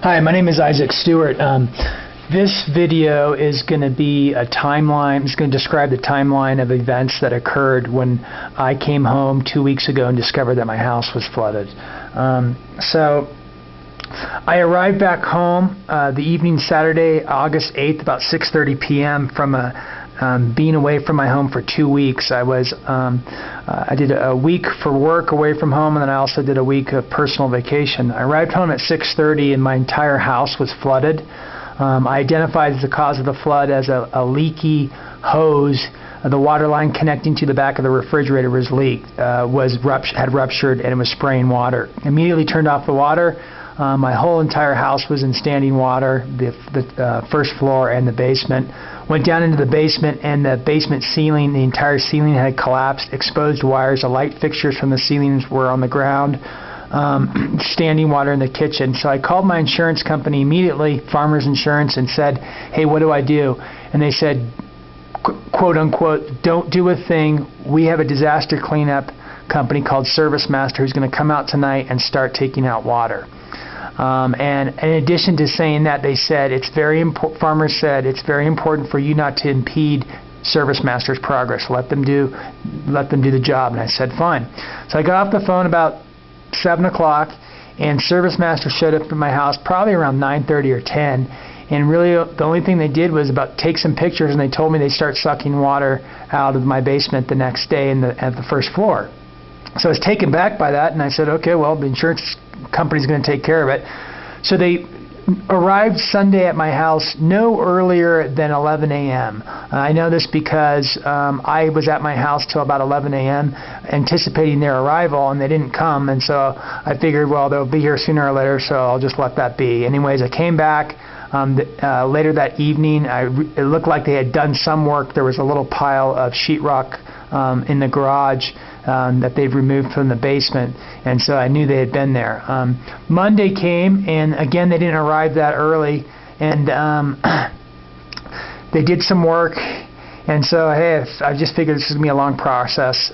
Hi, my name is Isaac Stewart. This video is going to be a timeline. It's going to describe the timeline of events that occurred when I came home 2 weeks ago and discovered that my house was flooded. So I arrived back home the evening Saturday, August 8th, about 6:30 p.m. from being away from my home for 2 weeks. I did a week for work away from home, and then I also did a week of personal vacation. I arrived home at 6:30 and my entire house was flooded. I identified the cause of the flood as a leaky hose. The water line connecting to the back of the refrigerator had ruptured, and it was spraying water. Immediately turned off the water. My whole entire house was in standing water, the first floor and the basement. Went down into the basement, and the basement ceiling, the entire ceiling had collapsed, exposed wires. The light fixtures from the ceilings were on the ground, standing water in the kitchen. So I called my insurance company immediately, Farmers Insurance, and said, hey, what do I do? And they said, quote unquote, don't do a thing. We have a disaster cleanup company called ServiceMaster who's going to come out tonight and start taking out water. And in addition to saying that, they said Farmers said it's very important for you not to impede ServiceMaster's progress. Let them do the job. And I said fine. So I got off the phone about 7 o'clock, and ServiceMaster showed up at my house probably around 9:30 or 10. And really, the only thing they did was take some pictures, and they told me they'd start sucking water out of my basement the next day at the first floor. So I was taken back by that, and I said, okay, well, the insurance company's going to take care of it. So they arrived Sunday at my house no earlier than 11 a.m. I know this because I was at my house till about 11 a.m. anticipating their arrival, and they didn't come, and so I figured, well, they'll be here sooner or later, so I'll just let that be. Anyways, I came back later that evening. It looked like they had done some work. There was a little pile of sheetrock in the garage that they've removed from the basement, and so I knew they had been there. Monday came, and again they didn't arrive that early, and they did some work, and so hey, I just figured this was going to be a long process.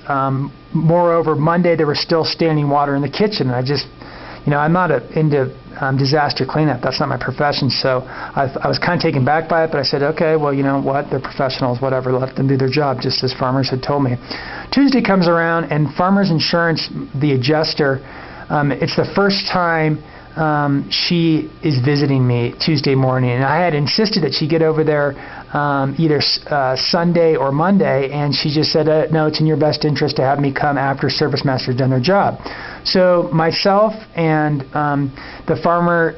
Moreover, Monday there was still standing water in the kitchen, and I'm not into disaster cleanup. That's not my profession, so I was kind of taken back by it, but I said, okay, well, you know what, they're professionals, whatever, let them do their job, just as Farmers had told me. Tuesday comes around, and Farmers Insurance, the adjuster, it's the first time she is visiting me Tuesday morning, and I had insisted that she get over there either Sunday or Monday, and she just said, no, it's in your best interest to have me come after ServiceMaster's done their job. So myself and the farmer